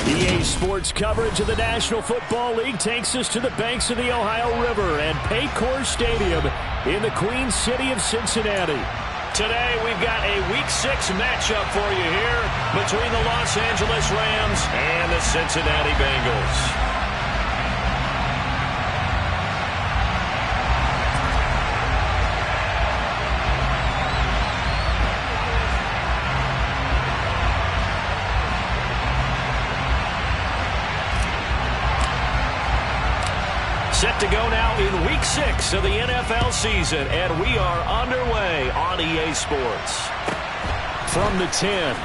EA Sports coverage of the National Football League takes us to the banks of the Ohio River and Paycor Stadium in the Queen City of Cincinnati. Today, we've got a Week 6 matchup for you here between the Los Angeles Rams and the Cincinnati Bengals. Set to go now in Week 6 of the NFL season, and we are underway on EA Sports. From the 10.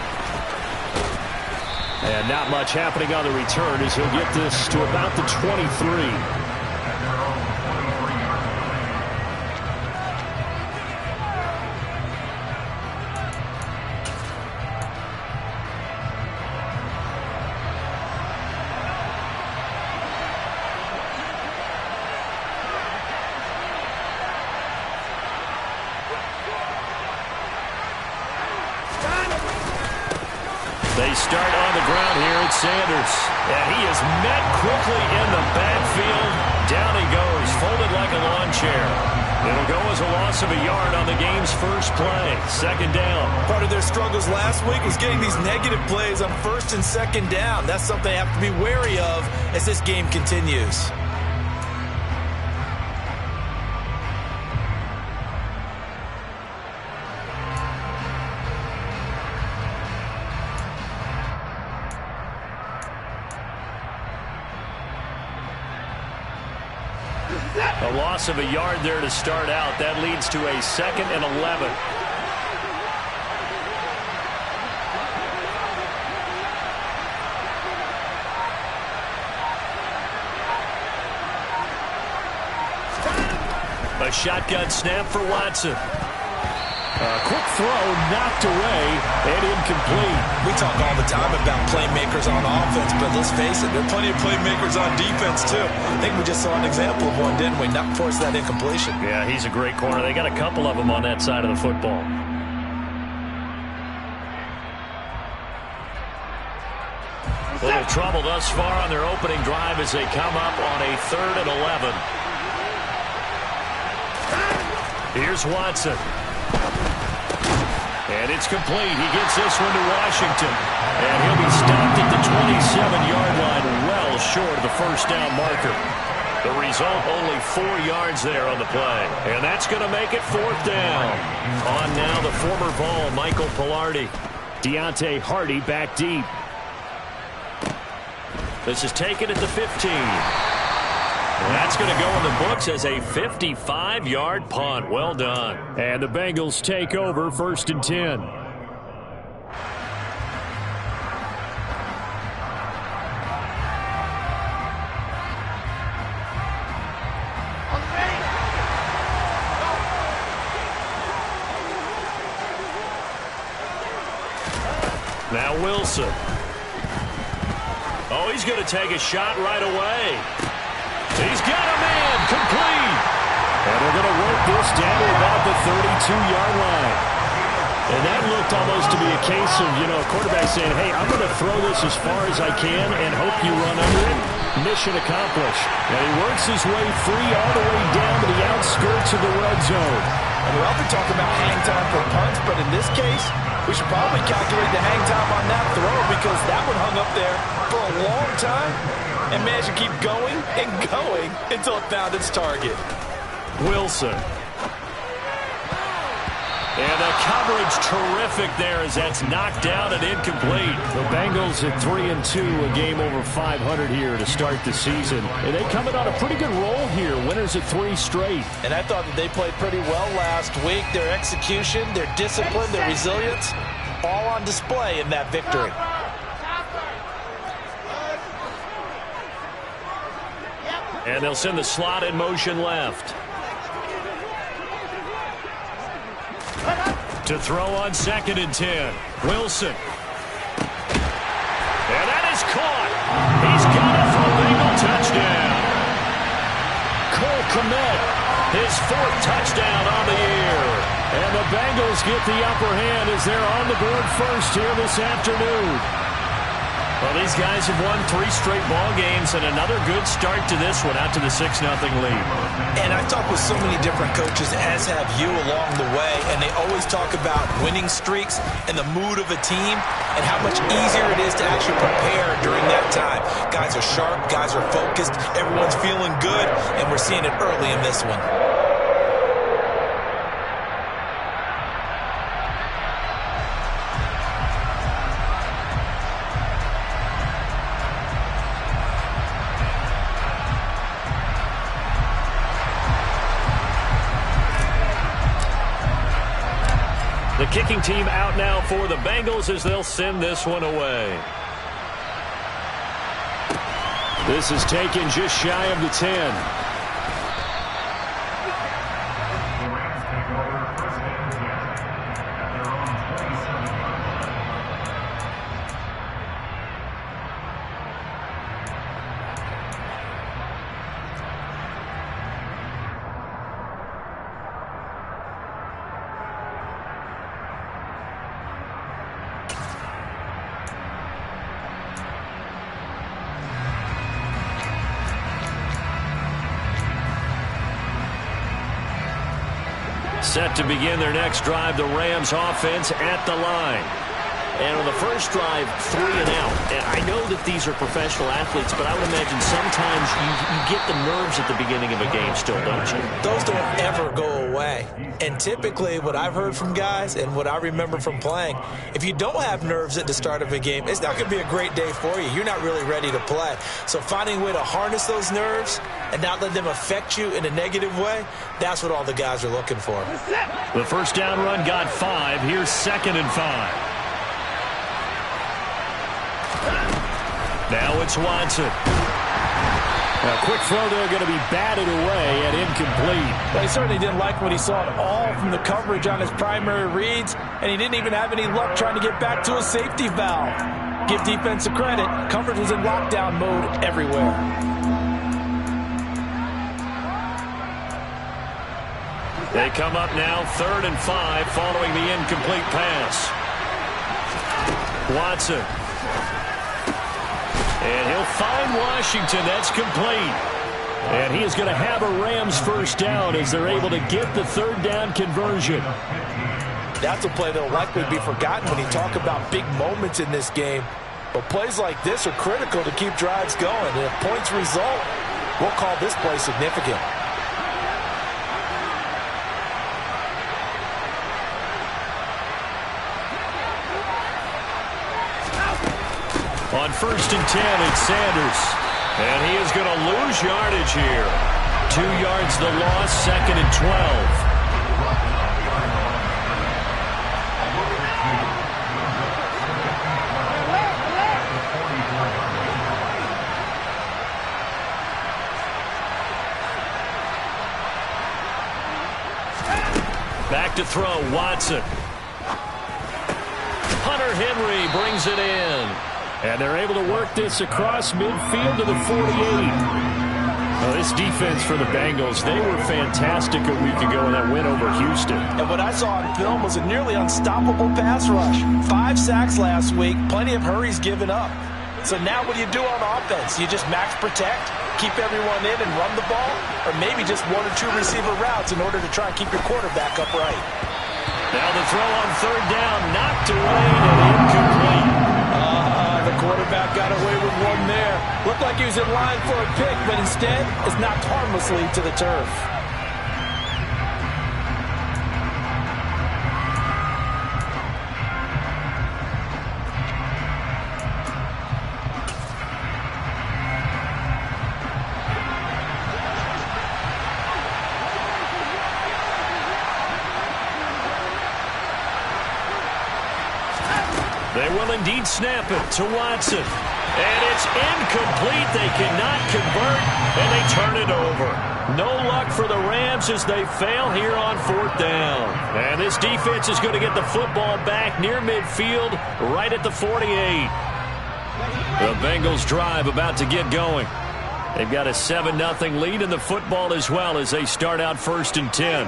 And not much happening on the return as he'll get this to about the 23. They start on the ground here at Sanders. And he is met quickly in the backfield. Down he goes, folded like a lawn chair. It'll go as a loss of a yard on the game's first play. Second down. Part of their struggles last week was getting these negative plays on first and second down. That's something they have to be wary of as this game continues. A loss of a yard there to start out. That leads to a 2nd and 11. A shotgun snap for Watson. A quick throw knocked away and incomplete. We talk all the time about playmakers on offense, but let's face it, there are plenty of playmakers on defense too. I think we just saw an example of one, didn't we? Not force that incompletion. Yeah, he's a great corner. They got a couple of them on that side of the football. Little trouble thus far on their opening drive as they come up on a 3rd and 11. Here's Watson. And it's complete. He gets this one to Washington. And he'll be stopped at the 27-yard line, well short of the first down marker. The result, only 4 yards there on the play. And that's going to make it 4th down. On now, the former Vol, Michael Pilardi. Deontay Hardy back deep. This is taken at the 15. That's going to go in the books as a 55-yard punt. Well done. And the Bengals take over 1st and 10. Now Wilson. Oh, he's going to take a shot right away. He's got a man, complete. And they're going to work this down to about the 32-yard line. And that looked almost to be a case of, a quarterback saying, hey, I'm going to throw this as far as I can and hope you run under it. Mission accomplished. And he works his way free all the way down to the outskirts of the red zone. And we often talk about hang time for punts, but in this case, we should probably calculate the hang time on that throw because that one hung up there for a long time and managed to keep going and going until it found its target. Wilson. And the coverage terrific there as that's knocked down and incomplete. The Bengals at 3-2, a game over 500 here to start the season. And they coming on a pretty good roll here, winners at 3 straight. And I thought that they played pretty well last week. Their execution, their discipline, their resilience, all on display in that victory. And they'll send the slot in motion left. To throw on 2nd and 10. Wilson. And that is caught. He's got it for a Bengal touchdown. Cole Kmet, his 4th touchdown on the year. And the Bengals get the upper hand as they're on the board first here this afternoon. Well, these guys have won 3 straight ball games and another good start to this one out to the 6-0 lead. And I've talked with so many different coaches, as have you along the way, and they always talk about winning streaks and the mood of a team and how much easier it is to actually prepare during that time. Guys are sharp, guys are focused, everyone's feeling good, and we're seeing it early in this one. The kicking team out now for the Bengals as they'll send this one away. This is taken just shy of the 10. Set to begin their next drive, the Rams offense at the line. And on the first drive, 3 and out. And I know that these are professional athletes, but I would imagine sometimes you get the nerves at the beginning of a game still, don't you? Those don't ever go away. And typically what I've heard from guys and what I remember from playing, if you don't have nerves at the start of a game, it's not going to be a great day for you. You're not really ready to play. So finding a way to harness those nerves and not let them affect you in a negative way, that's what all the guys are looking for. The first down run got 5. Here's 2nd and 5. Now it's Watson. A quick throw there going to be batted away and incomplete. Well, he certainly didn't like what he saw at all from the coverage on his primary reads, and he didn't even have any luck trying to get back to a safety valve. Give defensive credit. Coverage was in lockdown mode everywhere. They come up now 3rd and 5 following the incomplete pass. Watson. And he'll find Washington. That's complete. And he is going to have a Rams first down as they're able to get the 3rd down conversion. That's a play that will likely be forgotten when you talk about big moments in this game. But plays like this are critical to keep drives going. And if points result, we'll call this play significant. On 1st and 10, it's Sanders. And he is going to lose yardage here. 2 yards the loss, 2nd and 12. Back to throw, Watson. Hunter Henry brings it in. And they're able to work this across midfield to the 48. Well, this defense for the Bengals, they were fantastic a week ago in that win over Houston. And what I saw on film was a nearly unstoppable pass rush. 5 sacks last week, plenty of hurries given up. So now what do you do on offense? You just max protect, keep everyone in and run the ball, or maybe just 1 or 2 receiver routes in order to try and keep your quarterback upright. Now the throw on 3rd down, knocked away and incomplete. The quarterback got away with one there. Looked like he was in line for a pick, but instead is knocked harmlessly to the turf. They will indeed snap it to Watson. And it's incomplete. They cannot convert, and they turn it over. No luck for the Rams as they fail here on 4th down. And this defense is going to get the football back near midfield, right at the 48. The Bengals drive about to get going. They've got a 7-0 lead in the football as well as they start out 1st and 10.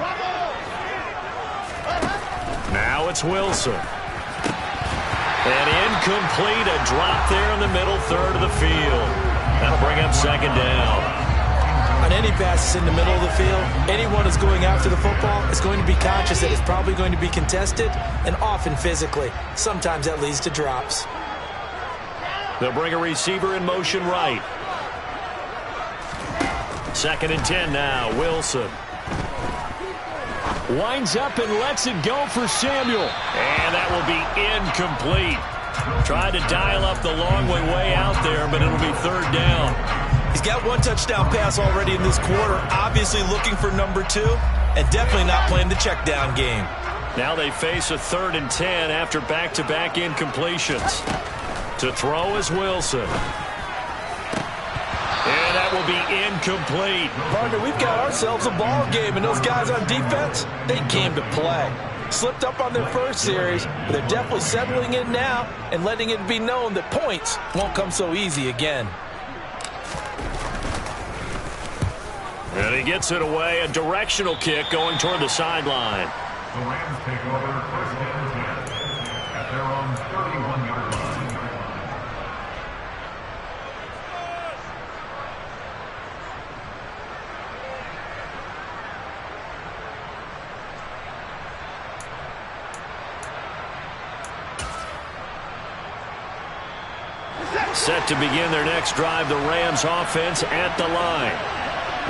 Now it's Wilson. And incomplete, a drop there in the middle third of the field. That'll bring up second down. On any passes in the middle of the field, anyone who's going after the football is going to be conscious that it's probably going to be contested, and often physically. Sometimes that leads to drops. They'll bring a receiver in motion right. 2nd and 10 now, Wilson. Winds up and lets it go for Samuel. And that will be incomplete. Tried to dial up the long way out there, but it'll be 3rd down. He's got 1 touchdown pass already in this quarter, obviously looking for number 2, and definitely not playing the check down game. Now they face a 3rd and 10 after back-to-back incompletions. To throw is Wilson. And that will be incomplete. Partner, we've got ourselves a ball game, and those guys on defense, they came to play. Slipped up on their first series, but they're definitely settling in now and letting it be known that points won't come so easy again. And he gets it away, a directional kick going toward the sideline. The Rams take over 1st and 10 at their own 31-yard line. Set to begin their next drive, the Rams offense at the line.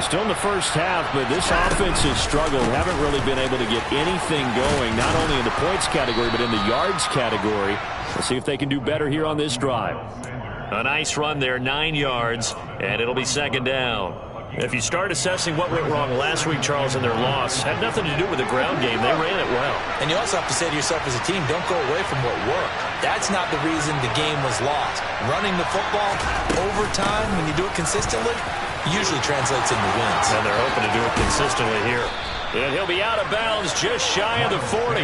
Still in the first half, but this offense has struggled. Haven't really been able to get anything going, not only in the points category, but in the yards category. Let's see if they can do better here on this drive. A nice run there, 9 yards, and it'll be 2nd down. If you start assessing what went wrong last week, Charles, in their loss, had nothing to do with the ground game. They ran it well. And you also have to say to yourself as a team, don't go away from what worked. That's not the reason the game was lost. Running the football over time, when you do it consistently, usually translates into wins. And they're hoping to do it consistently here. And he'll be out of bounds just shy of the 40.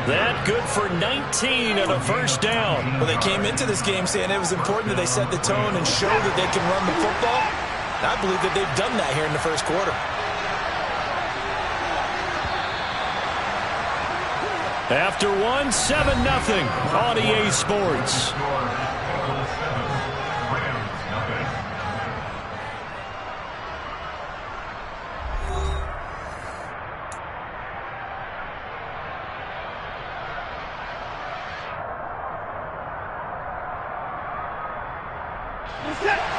That good for 19 and a 1st down. Well, they came into this game saying it was important that they set the tone and show that they can run the football. I believe that they've done that here in the first quarter. After 1, 7-0 on EA Sports.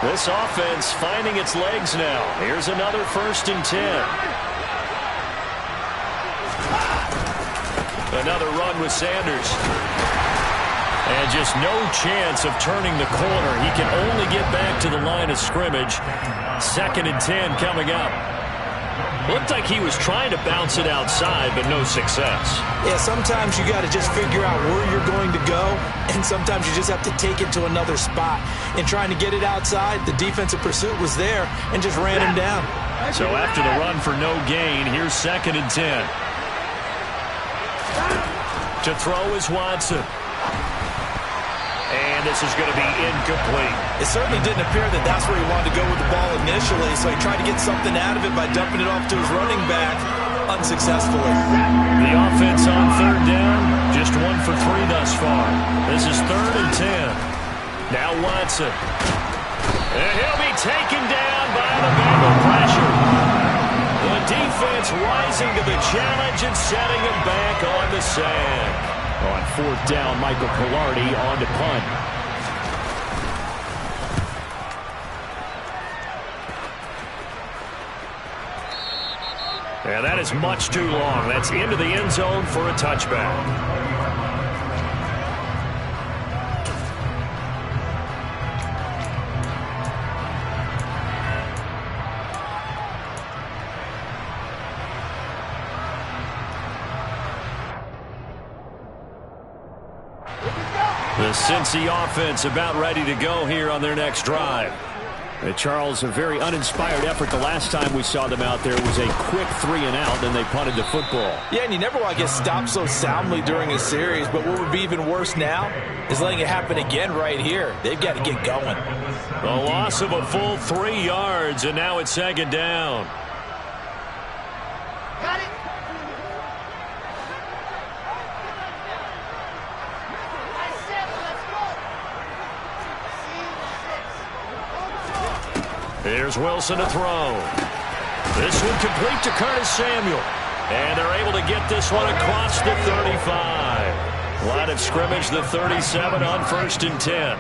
This offense finding its legs now. Here's another 1st and 10. Another run with Sanders. And just no chance of turning the corner. He can only get back to the line of scrimmage. 2nd and 10 coming up. Looked like he was trying to bounce it outside, but no success. Yeah, sometimes you got to just figure out where you're going to go, and sometimes you just have to take it to another spot. In trying to get it outside, the defensive pursuit was there and just ran him down. So after the run for no gain, here's 2nd and 10. To throw is Watson. And this is going to be incomplete. It certainly didn't appear that that's where he wanted to go with the ball initially, so he tried to get something out of it by dumping it off to his running back unsuccessfully. The offense on 3rd down, just 1 for 3 thus far. This is 3rd and 10. Now Watson. And he'll be taken down by the Bengal pressure. The defense rising to the challenge and setting him back on the sand. On 4th down, Michael Pilardi on to punt. And that is much too long. That's into the end zone for a touchback. The Cincy offense about ready to go here on their next drive. Charles, a very uninspired effort the last time we saw them out there. It was a quick 3 and out, and they punted the football. Yeah, and you never want to get stopped so soundly during a series, but what would be even worse now is letting it happen again right here. They've got to get going. A loss of a full 3 yards, and now it's 2nd down. Got it. Here's Wilson to throw. This one complete to Curtis Samuel. And they're able to get this one across the 35. Line of scrimmage, the 37 on 1st and 10.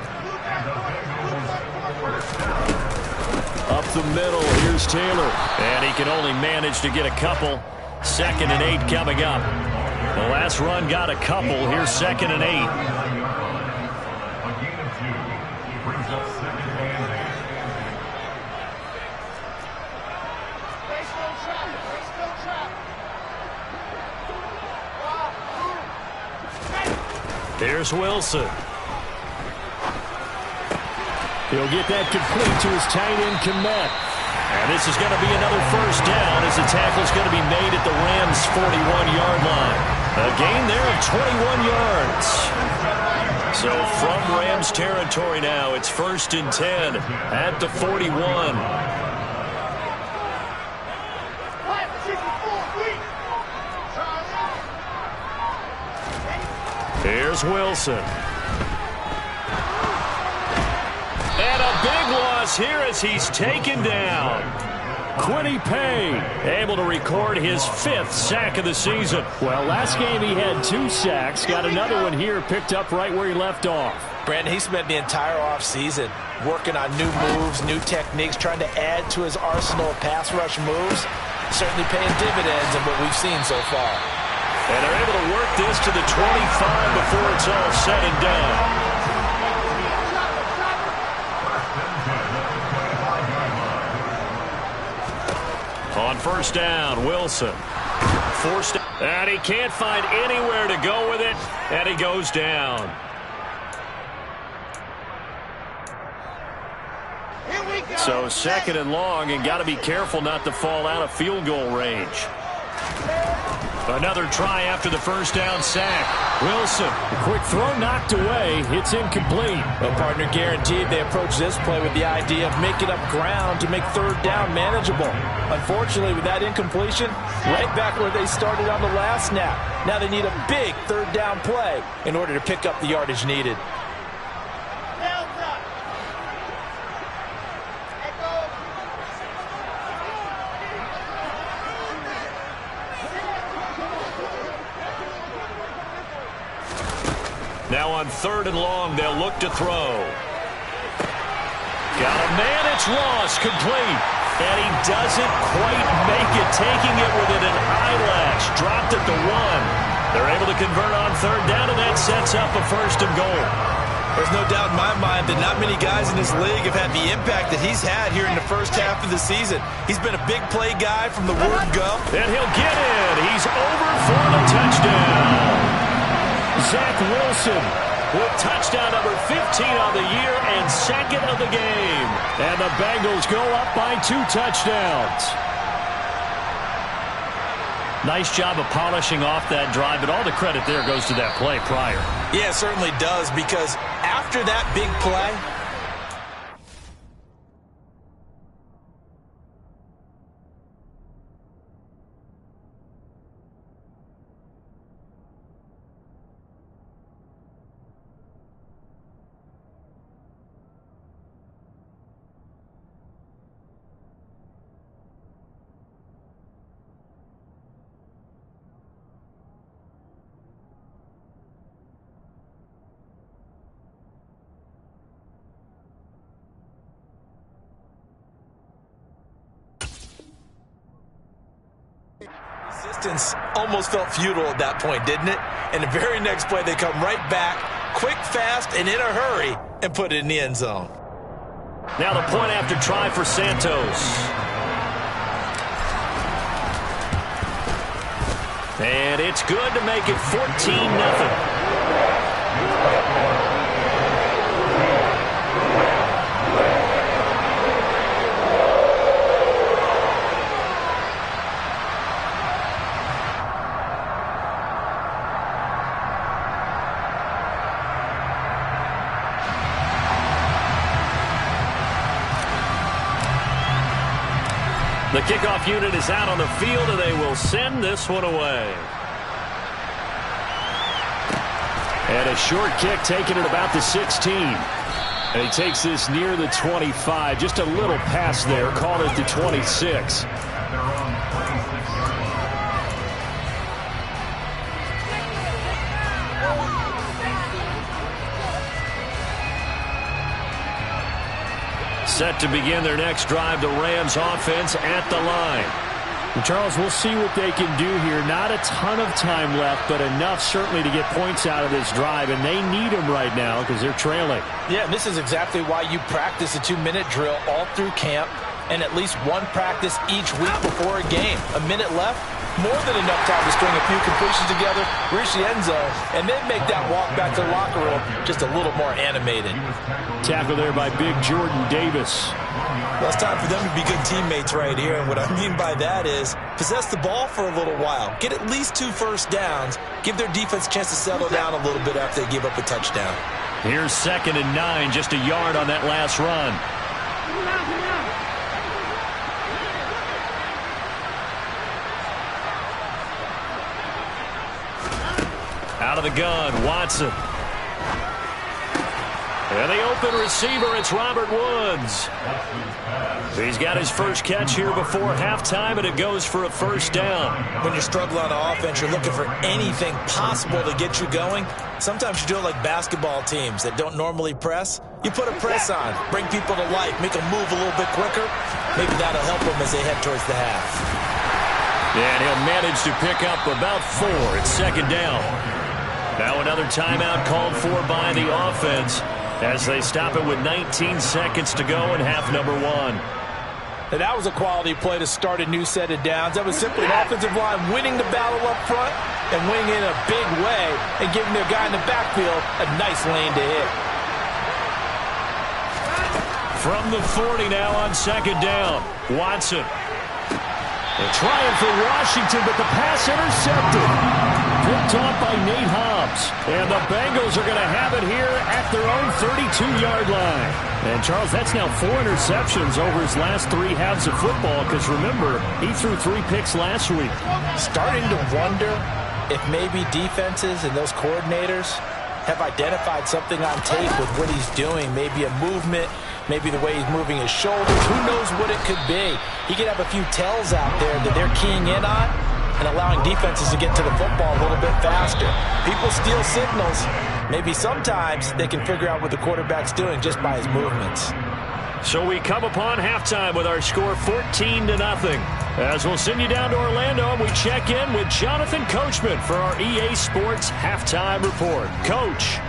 Up the middle, here's Taylor. And he can only manage to get a couple. 2nd and 8 coming up. The last run got a couple. Here's 2nd and 8. A gain of 2 brings up 2nd and 8. Here's Wilson. He'll get that complete to his tight end, Kmet. And this is going to be another 1st down as the tackle's going to be made at the Rams' 41-yard line. A gain there of 21 yards. So from Rams territory now, it's 1st and 10 at the 41. Here's Wilson. And a big loss here as he's taken down. Quinny Pay able to record his 5th sack of the season. Well, last game he had 2 sacks. Got another one here picked up right where he left off. Brandon, he spent the entire offseason working on new moves, new techniques, trying to add to his arsenal of pass rush moves. Certainly paying dividends in what we've seen so far. And they're able to work this to the 25 before it's all said and done. On 1st down, Wilson. Forced, and he can't find anywhere to go with it, and he goes down. So 2nd and long, and got to be careful not to fall out of field goal range. Another try after the 1st down sack. Wilson, a quick throw knocked away. It's incomplete. Well, partner, guaranteed they approach this play with the idea of making up ground to make 3rd down manageable. Unfortunately, with that incompletion, right back where they started on the last snap. Now they need a big 3rd down play in order to pick up the yardage needed. Now on 3rd and long, they'll look to throw. Got a man, it's lost, complete. And he doesn't quite make it, taking it within an eyelash. Dropped at the 1. They're able to convert on 3rd down, and that sets up a 1st and goal. There's no doubt in my mind that not many guys in this league have had the impact that he's had here in the 1st half of the season. He's been a big play guy from the word go. And he'll get in. He's over for the touchdown. Zach Wilson with touchdown number 15 on the year and 2nd of the game. And the Bengals go up by 2 touchdowns. Nice job of polishing off that drive, but all the credit there goes to that play prior. Yeah, it certainly does, because after that big play, resistance almost felt futile at that point, didn't it? And the very next play, they come right back, quick, fast, and in a hurry, and put it in the end zone. Now the point after try for Santos. And it's good to make it 14-0. The kickoff unit is out on the field, and they will send this one away. And a short kick taken at about the 16. And he takes this near the 25. Just a little pass there. Call it the 26. At their own 26-yard line. Set to begin their next drive, the Rams offense at the line. And Charles, we'll see what they can do here. Not a ton of time left, but enough certainly to get points out of this drive, and they need them right now because they're trailing. Yeah, and this is exactly why you practice a 2-minute drill all through camp and at least one practice each week before a game. A minute left, more than enough time to string a few completions together, reach the end zone, and then make that walk back to the locker room just a little more animated. Tackle there by big Jordan Davis. Well, it's time for them to be good teammates right here, and what I mean by that is possess the ball for a little while, get at least 2 first downs, give their defense a chance to settle down a little bit after they give up a touchdown. Here's 2nd and 9, just a yard on that last run. Out of the gun, Watson. And the open receiver, it's Robert Woods. He's got his first catch here before halftime, and it goes for a first down. When you're struggling on offense, you're looking for anything possible to get you going. Sometimes you do it like basketball teams that don't normally press. You put a press on, bring people to life, make them move a little bit quicker. Maybe that'll help them as they head towards the half. Yeah, and he'll manage to pick up about 4. It's 2nd down. Now another timeout called for by the offense as they stop it with 19 seconds to go in half number 1. Now that was a quality play to start a new set of downs. That was simply an offensive line winning the battle up front and winning it in a big way and giving their guy in the backfield a nice lane to hit. From the 40 now on 2nd down, Watson. They're trying for Washington, but the pass intercepted. Picked off by Nate Hobbs. And the Bengals are going to have it here at their own 32-yard line. And, Charles, that's now 4 interceptions over his last 3 halves of football because, remember, he threw 3 picks last week. Starting to wonder if maybe defenses and those coordinators have identified something on tape with what he's doing. Maybe a movement, maybe the way he's moving his shoulders. Who knows what it could be? He could have a few tells out there that they're keying in on and allowing defenses to get to the football a little bit faster. People steal signals. Maybe sometimes they can figure out what the quarterback's doing just by his movements. So we come upon halftime with our score 14-0. As we'll send you down to Orlando, and we check in with Jonathan Coachman for our EA Sports Halftime Report. Coach.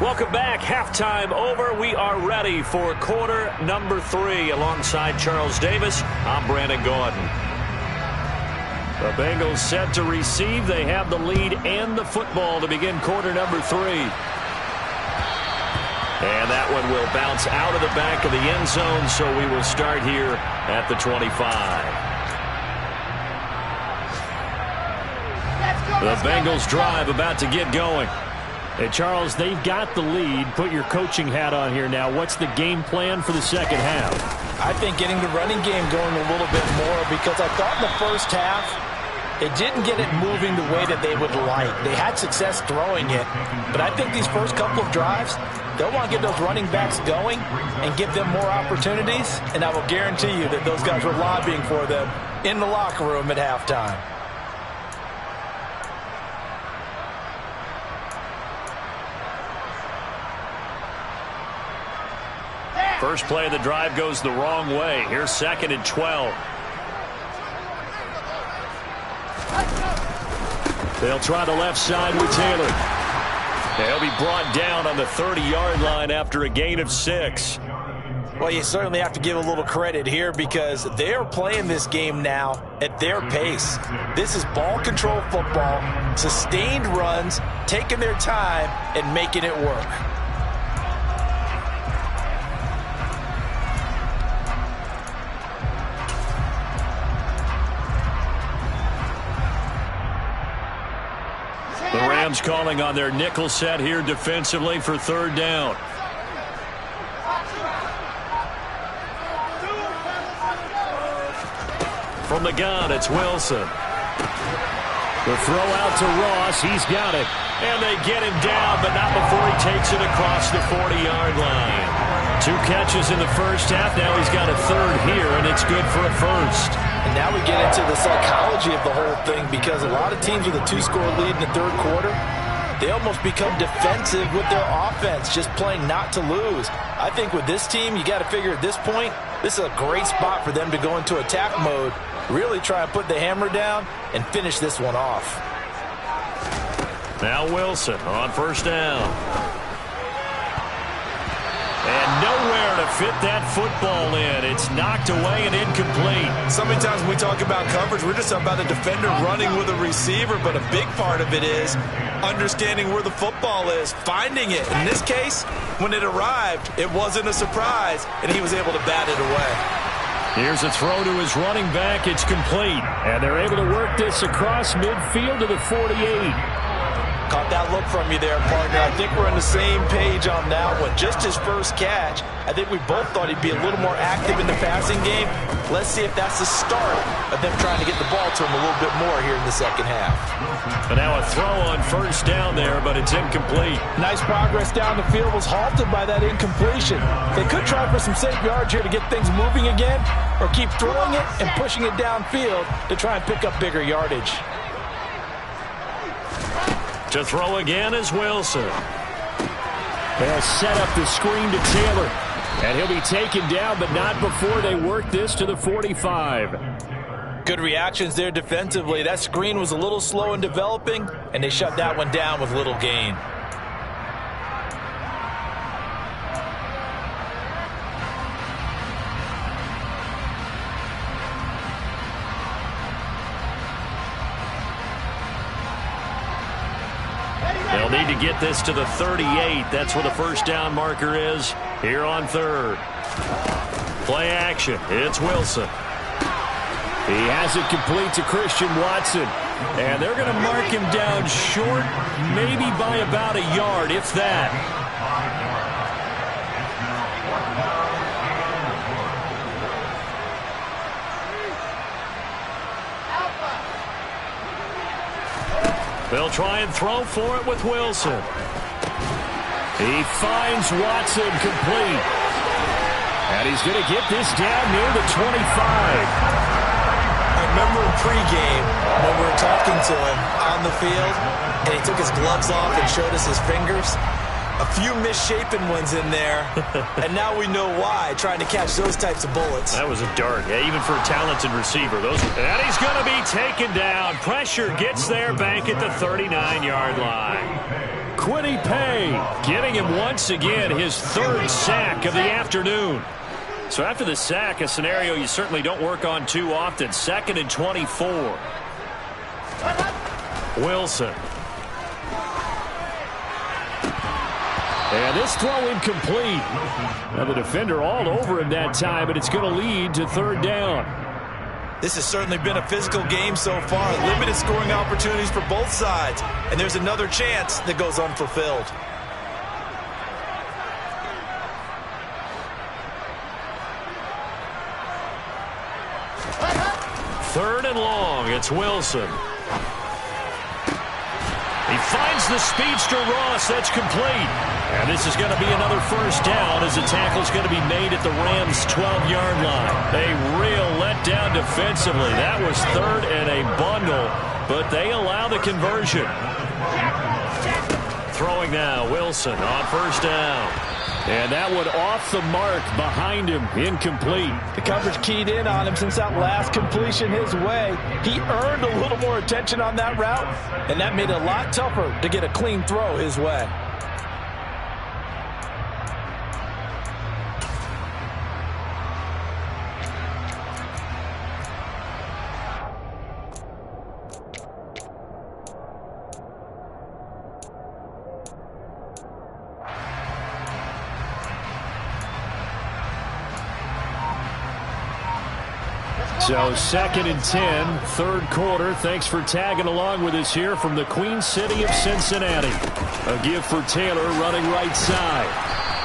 Welcome back. Halftime over. We are ready for quarter number 3. Alongside Charles Davis, I'm Brandon Gordon. The Bengals set to receive. They have the lead and the football to begin quarter number 3. And that one will bounce out of the back of the end zone, so we will start here at the 25. The Bengals drive about to get going. Hey, Charles, they've got the lead. Put your coaching hat on here now. What's the game plan for the second half? I think getting the running game going a little bit more because I thought in the first half they didn't get it moving the way that they would like. They had success throwing it, but I think these first couple of drives, they'll want to get those running backs going and give them more opportunities, and I will guarantee you that those guys were lobbying for them in the locker room at halftime. First play of the drive goes the wrong way. Here's 2nd and 12. They'll try the left side with Taylor. They'll be brought down on the 30-yard line after a gain of 6. Well, you certainly have to give a little credit here because they're playing this game now at their pace. This is ball control football, sustained runs, taking their time and making it work. The Rams calling on their nickel set here defensively for 3rd down. From the gun, it's Wilson. The throw out to Ross. He's got it. And they get him down, but not before he takes it across the 40-yard line. 2 catches in the first half. Now he's got a third here, and it's good for a first. And now we get into the psychology of the whole thing, because a lot of teams with a 2-score lead in the third quarter, they almost become defensive with their offense, just playing not to lose. I think with this team, you got to figure at this point, this is a great spot for them to go into attack mode, really try and put the hammer down and finish this one off. Now Wilson on first down. And nowhere to fit that football in. It's knocked away and incomplete. So many times when we talk about coverage, we're just about a defender running with a receiver, but a big part of it is understanding where the football is, finding it. In this case, when it arrived, it wasn't a surprise, and he was able to bat it away. Here's a throw to his running back. It's complete. And they're able to work this across midfield to the 48. Caught that look from you there, partner. I think we're on the same page on that one. Just his first catch, I think we both thought he'd be a little more active in the passing game. Let's see if that's the start of them trying to get the ball to him a little bit more here in the second half. And now a throw on first down there, but it's incomplete. Nice progress down the field, was halted by that incompletion. They could try for some safe yards here to get things moving again, or keep throwing it and pushing it downfield to try and pick up bigger yardage. To throw again is Wilson. They'll set up the screen to Taylor. And he'll be taken down, but not before they work this to the 45. Good reactions there defensively. That screen was a little slow in developing, and they shut that one down with little gain. They'll need to get this to the 38. That's where the first down marker is here on third. Play action. It's Wilson. He has it complete to Christian Watson. And they're going to mark him down short, maybe by about a yard, if that. They'll try and throw for it with Wilson. He finds Watson complete. And he's going to get this down near the 25. I remember in pregame when we were talking to him on the field, and he took his gloves off and showed us his fingers. A few misshapen ones in there, and now we know why, trying to catch those types of bullets. That was a dart. Yeah, even for a talented receiver. And he's going to be taken down. Pressure gets there back at the 39-yard line. Quiddy Pay getting him once again his third sack of the afternoon. So after the sack, a scenario you certainly don't work on too often. 2nd and 24. Wilson. And this throw incomplete. Now the defender all over him that time, but it's going to lead to third down. This has certainly been a physical game so far. Limited scoring opportunities for both sides. And there's another chance that goes unfulfilled. Third and long. It's Wilson. He finds the speedster Ross. That's complete. And this is going to be another first down as the tackle's going to be made at the Rams' 12-yard line. A real letdown defensively. That was third and a bundle, but they allow the conversion. Throwing now, Wilson on first down. And that one off the mark behind him, incomplete. The coverage keyed in on him since that last completion his way. He earned a little more attention on that route, and that made it a lot tougher to get a clean throw his way. So 2nd and 10, third quarter. Thanks for tagging along with us here from the Queen City of Cincinnati. A give for Taylor running right side.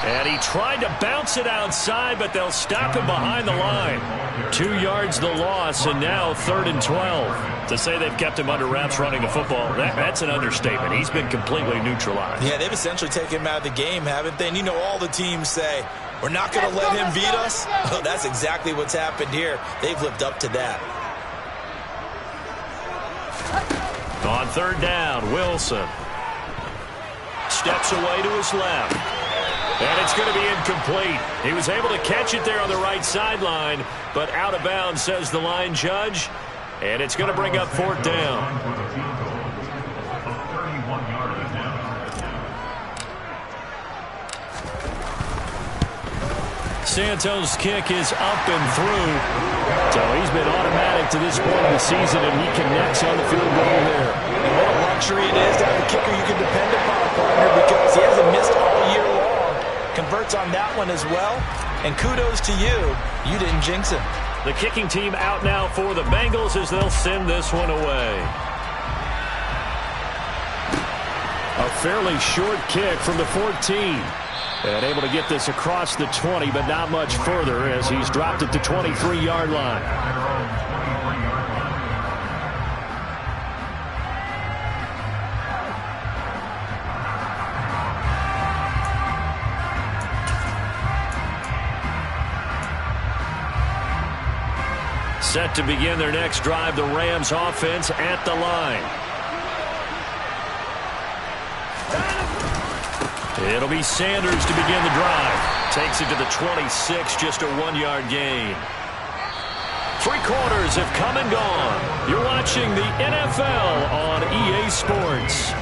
And he tried to bounce it outside, but they'll stop him behind the line. 2 yards the loss, and now 3rd and 12. To say they've kept him under wraps running the football, that's an understatement. He's been completely neutralized. Yeah, they've essentially taken him out of the game, haven't they? And you know all the teams say, we're not going to let him beat us. Oh, that's exactly what's happened here. They've lived up to that. On 3rd down, Wilson steps away to his left. And it's going to be incomplete. He was able to catch it there on the right sideline, but out of bounds, says the line judge. And it's going to bring up 4th down. Santos' kick is up and through. So he's been automatic to this point of the season, and he connects on the field goal there. And what a luxury it is to have a kicker you can depend upon, partner, because he hasn't missed all year long. Converts on that one as well. And kudos to you. You didn't jinx him. The kicking team out now for the Bengals as they'll send this one away. A fairly short kick from the 14. And able to get this across the 20, but not much further as he's dropped at the 23-yard line. Set to begin their next drive, the Rams offense at the line. It'll be Sanders to begin the drive. Takes it to the 26, just a 1-yard gain. 3 quarters have come and gone. You're watching the NFL on EA Sports.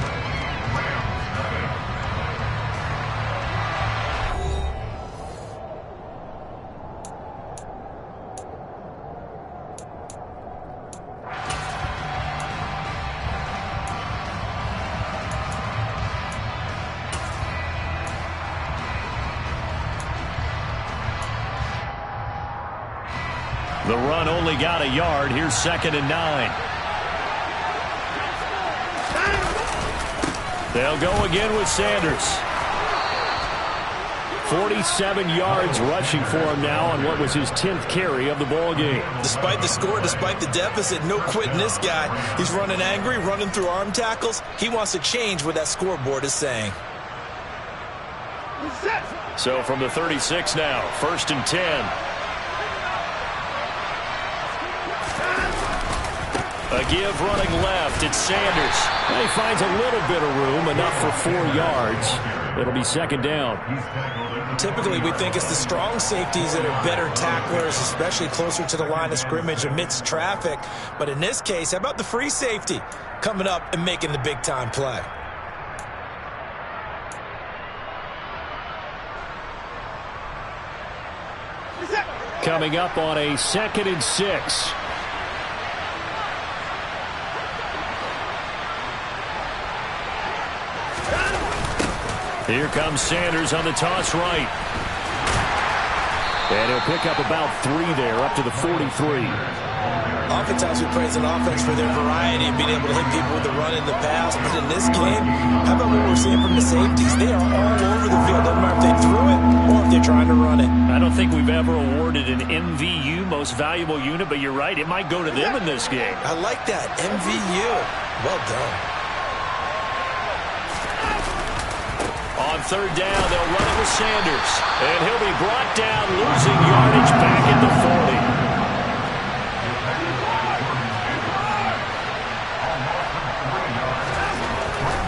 The run only got a yard. Here's 2nd and 9. They'll go again with Sanders. 47 yards rushing for him now on what was his 10th carry of the ball game. Despite the score, despite the deficit, no quitting this guy. He's running angry, running through arm tackles. He wants to change what that scoreboard is saying. So from the 36 now, 1st and 10. A give running left. It's Sanders. And he finds a little bit of room, enough for 4 yards. It'll be 2nd down. Typically, we think it's the strong safeties that are better tacklers, especially closer to the line of scrimmage amidst traffic. But in this case, how about the free safety coming up and making the big-time play? Coming up on a 2nd and 6. Here comes Sanders on the toss right. And he'll pick up about 3 there, up to the 43. Oftentimes we praise an offense for their variety and being able to hit people with the run in the past. But in this game, how about what we're seeing from the safeties? They are all over the field. Doesn't matter if they threw it or if they're trying to run it. I don't think we've ever awarded an MVU, most valuable unit, but you're right. It might go to them in this game. I like that. MVU. Well done. On 3rd down, they'll run it with Sanders. And he'll be brought down, losing yardage back at the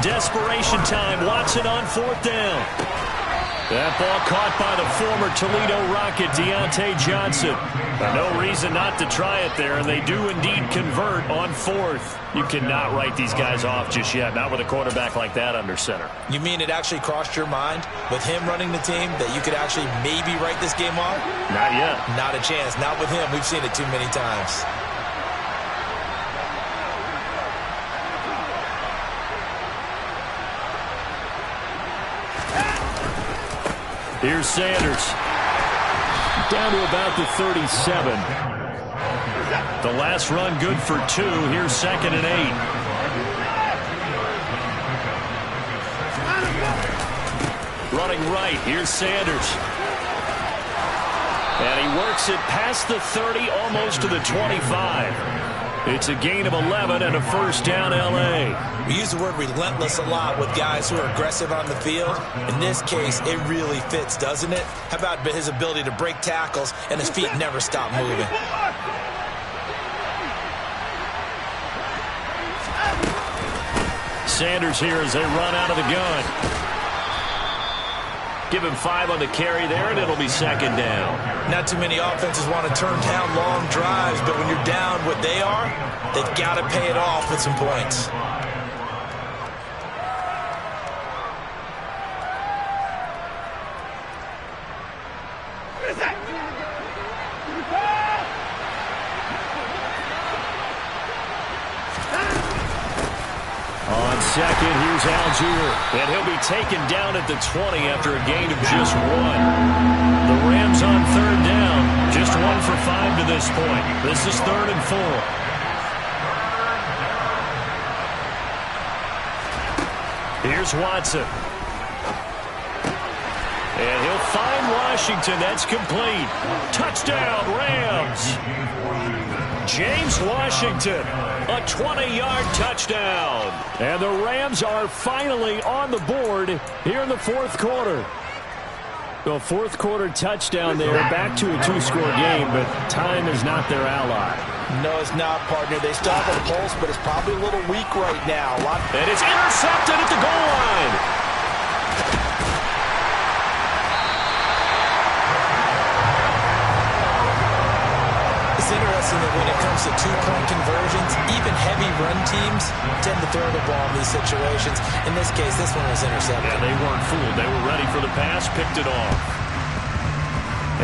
40. Desperation time. Watson on 4th down. That ball caught by the former Toledo Rocket, Deontay Johnson. No reason not to try it there, and they do indeed convert on 4th. You cannot write these guys off just yet, not with a quarterback like that under center. You mean it actually crossed your mind with him running the team that you could actually maybe write this game off? Not yet. Not a chance. Not with him. We've seen it too many times. Here's Sanders. Down to about the 37. The last run good for 2. Here's 2nd and 8. Running right. Here's Sanders. And he works it past the 30, almost to the 25. It's a gain of 11 and a first down, L.A. We use the word relentless a lot with guys who are aggressive on the field. In this case, it really fits, doesn't it? How about his ability to break tackles and his feet never stop moving? Sanders here as they run out of the gun. Give him 5 on the carry there, and it'll be second down. Not too many offenses want to turn down long drives, but when you're down what they are, they've got to pay it off with some points. On second, here's Algier. And he'll be taken down at the 20 after a gain of just 1. The Rams on third down. Just 1 for 5 to this point. This is 3rd and 4. Here's Watson. And he'll find Washington. That's complete. Touchdown, Rams. James Washington, a 20-yard touchdown. And the Rams are finally on the board here in the 4th quarter. The 4th quarter touchdown there, back to a 2-score game, but time is not their ally. No, it's not, partner. They still have a pulse, but it's probably a little weak right now. And it's intercepted at the goal line. It's interesting that when it comes to 2-point conversions, even heavy run teams tend to throw the ball in these situations. In this case, this one was intercepted. Yeah, they weren't fooled. They were ready for the pass, picked it off.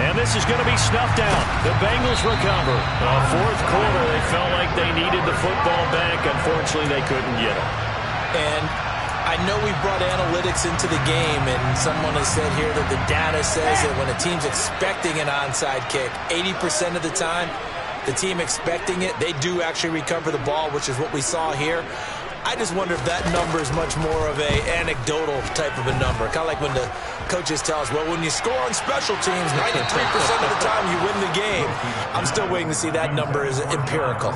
And this is going to be snuffed out. The Bengals recover. 4th quarter, they felt like they needed the football back. Unfortunately, they couldn't get it. And I know we brought analytics into the game, and someone has said here that the data says that when a team's expecting an onside kick, 80% of the time, the team expecting it, they do actually recover the ball, which is what we saw here. I just wonder if that number is much more of a anecdotal type of a number. Kind of like when the coaches tell us, well, when you score on special teams, 93% of the time you win the game. I'm still waiting to see that number is empirical.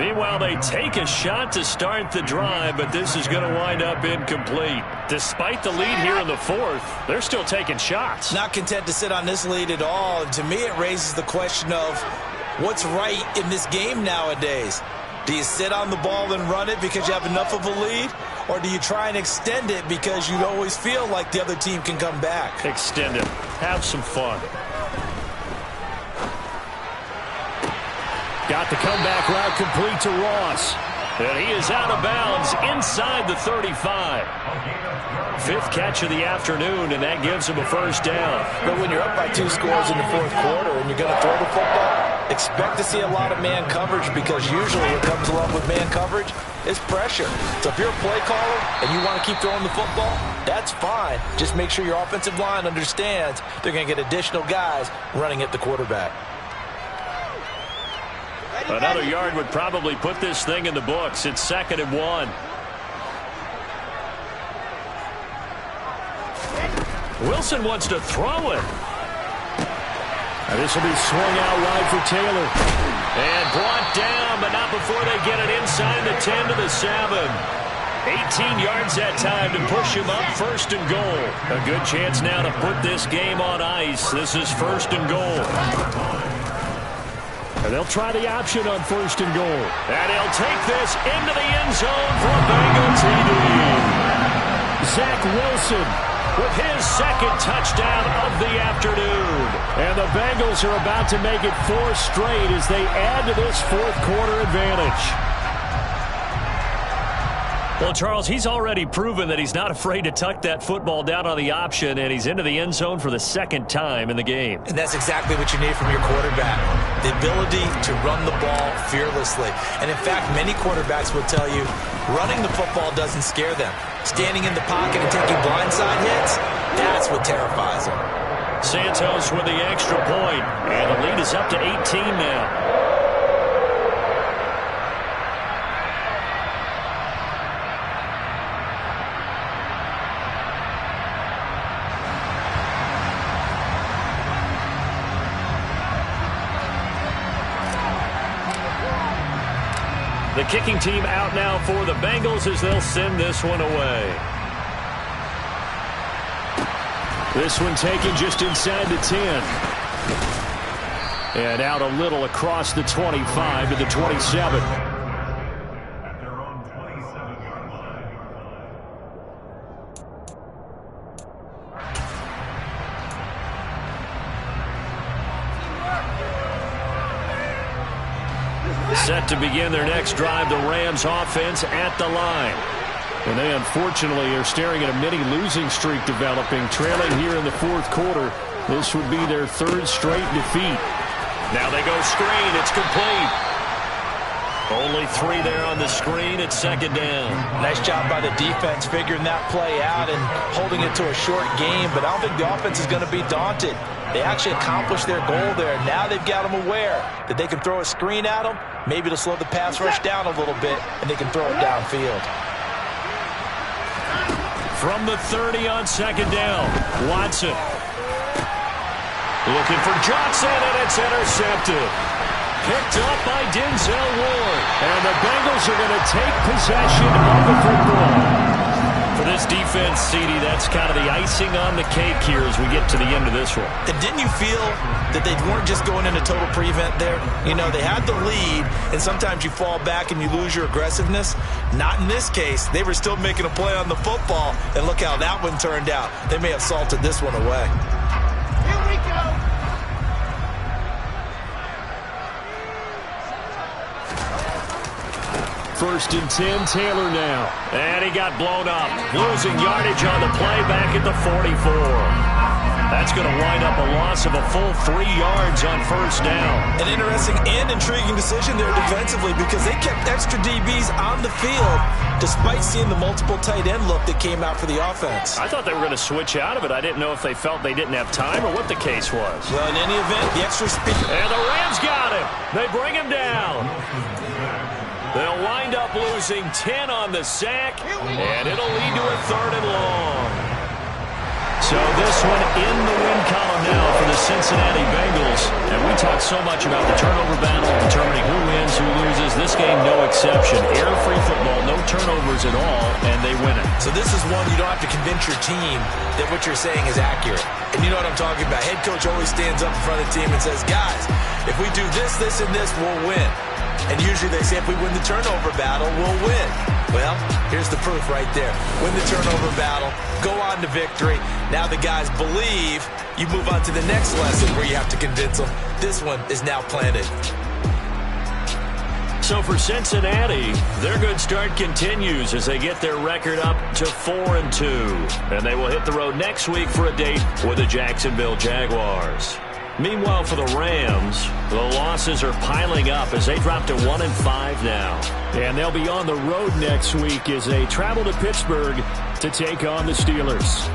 Meanwhile, they take a shot to start the drive, but this is going to wind up incomplete. Despite the lead here in the 4th, they're still taking shots. Not content to sit on this lead at all. And to me, it raises the question of what's right in this game nowadays. Do you sit on the ball and run it because you have enough of a lead? Or do you try and extend it because you always feel like the other team can come back? Extend it. Have some fun. Got the comeback route complete to Ross. And he is out of bounds inside the 35. 5th catch of the afternoon, and that gives him a first down. But when you're up by 2 scores in the 4th quarter and you're going to throw the football, expect to see a lot of man coverage, because usually what comes along with man coverage is pressure. So if you're a play caller and you want to keep throwing the football, that's fine. Just make sure your offensive line understands they're going to get additional guys running at the quarterback. Another yard would probably put this thing in the books. It's 2nd and 1. Wilson wants to throw it. And this will be swung out wide for Taylor. And brought down, but not before they get it inside the 10 to the 7. 18 yards that time to push him up, 1st and goal. A good chance now to put this game on ice. This is 1st and goal. And they'll try the option on 1st and goal. And he'll take this into the end zone for a Bengal TD. Zach Wilson with his 2nd touchdown of the afternoon. And the Bengals are about to make it 4 straight as they add to this 4th quarter advantage. Well, Charles, he's already proven that he's not afraid to tuck that football down on the option, and he's into the end zone for the 2nd time in the game. And that's exactly what you need from your quarterback, the ability to run the ball fearlessly. And in fact, many quarterbacks will tell you running the football doesn't scare them. Standing in the pocket and taking blindside hits, that's what terrifies them. Santos with the extra point, and the lead is up to 18 now. The kicking team out now for the Bengals as they'll send this one away. This one taken just inside the 10. And out a little across the 25 to the 27. At their own 27-yard line. Set to begin their next drive, the Rams offense at the line. And they unfortunately are staring at a mini losing streak developing, trailing here in the fourth quarter. This would be their third straight defeat. Now they go screen. It's complete. Only 3 there on the screen. It's second down. Nice job by the defense figuring that play out and holding it to a short game, but I don't think the offense is going to be daunted. They actually accomplished their goal there. Now they've got them aware that they can throw a screen at them, maybe to slow the pass rush down a little bit, and they can throw it downfield. From the 30 on second down, Watson. Looking for Johnson, and it's intercepted. Picked up by Denzel Ward. And the Bengals are going to take possession of the football. For this defense, CD, that's kind of the icing on the cake here as we get to the end of this one. And didn't you feel that they weren't just going into total prevent there? You know, they had the lead, and sometimes you fall back and you lose your aggressiveness. Not in this case. They were still making a play on the football, and look how that one turned out. They may have salted this one away. Here we go. First and 10, Taylor now. And he got blown up. Losing yardage on the play back at the 44. That's going to wind up a loss of a full 3 yards on first down. An interesting and intriguing decision there defensively because they kept extra DBs on the field despite seeing the multiple tight end look that came out for the offense. I thought they were going to switch out of it. I didn't know if they felt they didn't have time or what the case was. Well, in any event, the extra speed. And the Rams got him. They bring him down. They'll wind up losing 10 on the sack, and it'll lead to a 3rd and long. So this one in the win column now for the Cincinnati Bengals. And we talked so much about the turnover battle, determining who wins, who loses. This game, no exception. Error-free football, no turnovers at all, and they win it. So this is one you don't have to convince your team that what you're saying is accurate. And you know what I'm talking about. Head coach always stands up in front of the team and says, guys, if we do this, this, and this, we'll win. And usually they say if we win the turnover battle, we'll win. Well, here's the proof right there. Win the turnover battle, go on to victory. Now the guys believe. You move on to the next lesson where you have to convince them. This one is now planted. So for Cincinnati, their good start continues as they get their record up to 4-2. And they will hit the road next week for a date with the Jacksonville Jaguars. Meanwhile, for the Rams, the losses are piling up as they drop to 1-5 now. And they'll be on the road next week as they travel to Pittsburgh to take on the Steelers.